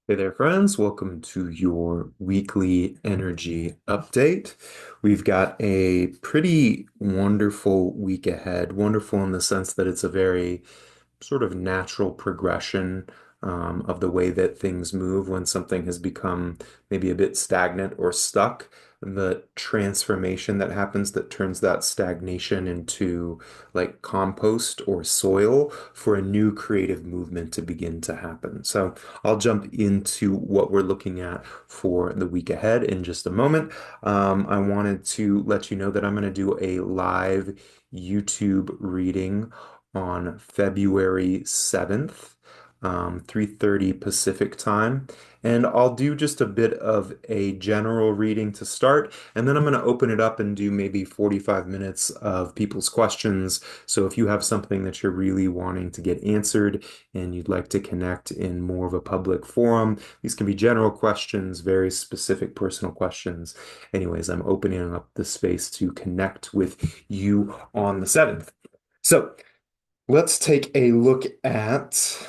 Hey there, friends. Welcome to your weekly energy update. We've got a pretty wonderful week ahead. Wonderful in the sense that it's a very sort of natural progression of the way that things move when something has become maybe a bit stagnant or stuck. The transformation that happens that turns that stagnation into like compost or soil for a new creative movement to begin to happen. So I'll jump into what we're looking at for the week ahead in just a moment. I wanted to let you know that I'm going to do a live YouTube reading on February 7th, 3:30 Pacific time. And I'll do just a bit of a general reading to start, and then I'm going to open it up and do maybe 45 minutes of people's questions. So if you have something that you're really wanting to get answered and you'd like to connect in more of a public forum, these can be general questions, very specific personal questions. Anyways, I'm opening up the space to connect with you on the 7th. So, let's take a look at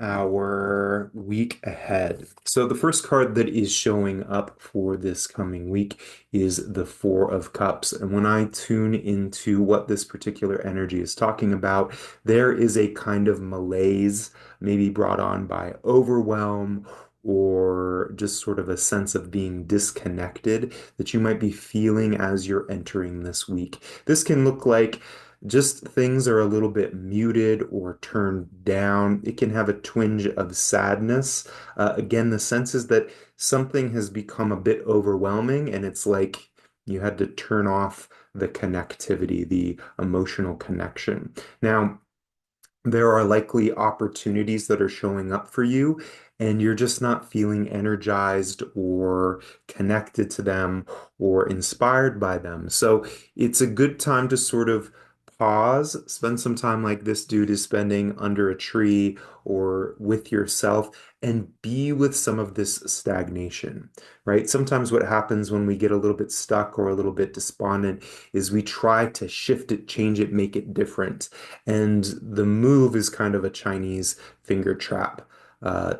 our week ahead. So the first card that is showing up for this coming week is the Four of Cups. And when I tune into what this particular energy is talking about, there is a kind of malaise, maybe brought on by overwhelm or just sort of a sense of being disconnected that you might be feeling as you're entering this week. This can look like just things are a little bit muted or turned down. It can have a twinge of sadness. Again, the sense is that something has become a bit overwhelming, and it's like you had to turn off the connectivity, the emotional connection. Now, there are likely opportunities that are showing up for you, and you're just not feeling energized or connected to them or inspired by them. So it's a good time to sort of pause, spend some time like this dude is spending under a tree or with yourself, and be with some of this stagnation, right? Sometimes what happens when we get a little bit stuck or a little bit despondent is we try to shift it, change it, make it different. And the move is kind of a Chinese finger trap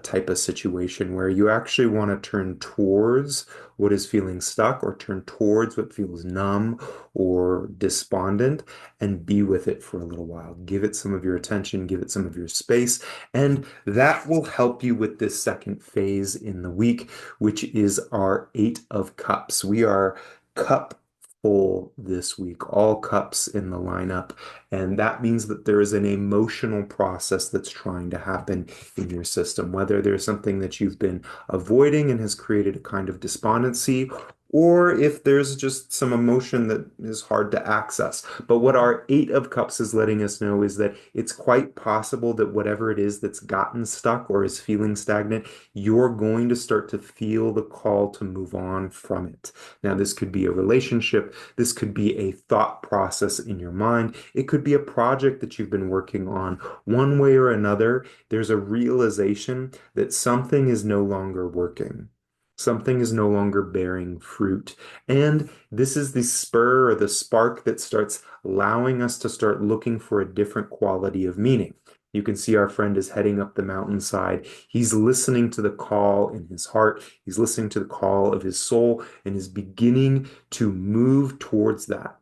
type of situation where you actually want to turn towards what is feeling stuck or turn towards what feels numb or despondent and be with it for a little while. Give it some of your attention, give it some of your space, and that will help you with this second phase in the week, which is our Eight of Cups. We are cup full this week, all cups in the lineup. And that means that there is an emotional process that's trying to happen in your system, whether there's something that you've been avoiding and has created a kind of despondency, or if there's just some emotion that is hard to access. But what our Eight of Cups is letting us know is that it's quite possible that whatever it is that's gotten stuck or is feeling stagnant, you're going to start to feel the call to move on from it. Now, this could be a relationship, this could be a thought process in your mind, it could be a project that you've been working on. One way or another, there's a realization that something is no longer working. Something is no longer bearing fruit. And this is the spur or the spark that starts allowing us to start looking for a different quality of meaning. You can see our friend is heading up the mountainside. He's listening to the call in his heart. He's listening to the call of his soul and is beginning to move towards that.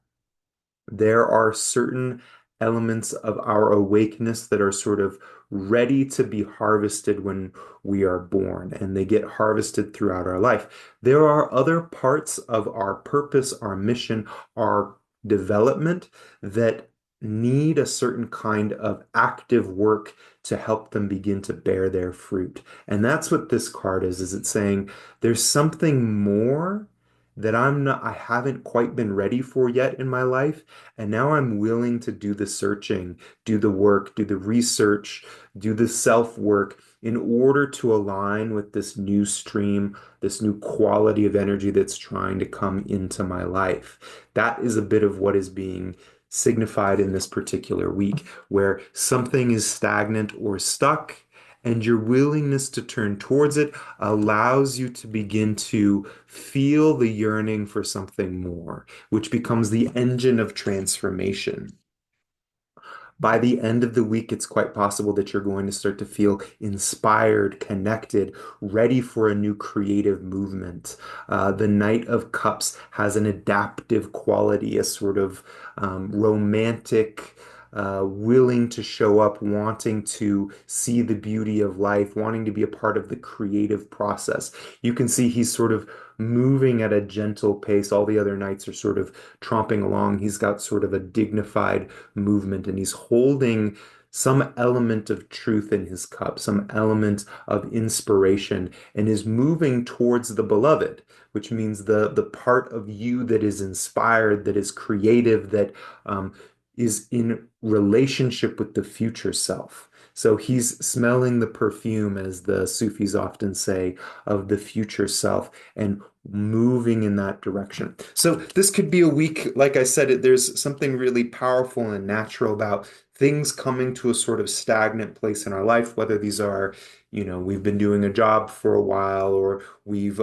There are certain elements of our awakeness that are sort of ready to be harvested when we are born, and they get harvested throughout our life. There are other parts of our purpose, our mission, our development that need a certain kind of active work to help them begin to bear their fruit. And that's what this card is it's saying there's something more that I haven't quite been ready for yet in my life. And now I'm willing to do the searching, do the work, do the research, do the self work in order to align with this new stream, this new quality of energy that's trying to come into my life. That is a bit of what is being signified in this particular week, where something is stagnant or stuck. And your willingness to turn towards it allows you to begin to feel the yearning for something more, which becomes the engine of transformation. By the end of the week, it's quite possible that you're going to start to feel inspired, connected, ready for a new creative movement. The Knight of Cups has an adaptive quality, a sort of romantic, willing to show up, wanting to see the beauty of life, wanting to be a part of the creative process. You can see he's sort of moving at a gentle pace. All the other knights are sort of tromping along. He's got sort of a dignified movement and he's holding some element of truth in his cup, some element of inspiration, and is moving towards the beloved, which means the part of you that is inspired, that is creative, that is in relationship with the future self. So he's smelling the perfume, as the Sufis often say, of the future self and moving in that direction. So this could be a week, like I said, there's something really powerful and natural about things coming to a sort of stagnant place in our life, whether these are, we've been doing a job for a while or we've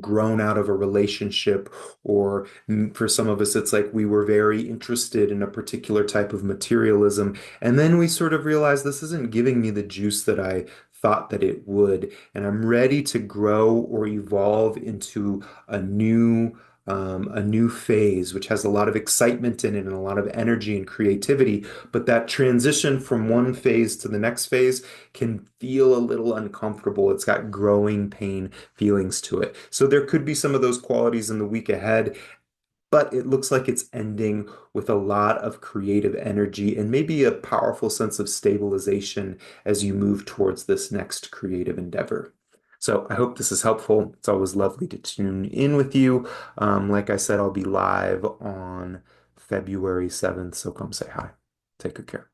grown out of a relationship, or for some of us, it's like we were very interested in a particular type of materialism. And then we sort of realize this isn't giving me the juice that I thought that it would. And I'm ready to grow or evolve into a new phase, which has a lot of excitement in it and a lot of energy and creativity. But that transition from one phase to the next phase can feel a little uncomfortable. It's got growing pain feelings to it. So there could be some of those qualities in the week ahead, but it looks like it's ending with a lot of creative energy and maybe a powerful sense of stabilization as you move towards this next creative endeavor. So I hope this is helpful. It's always lovely to tune in with you. Like I said, I'll be live on February 7th, so come say hi. Take good care.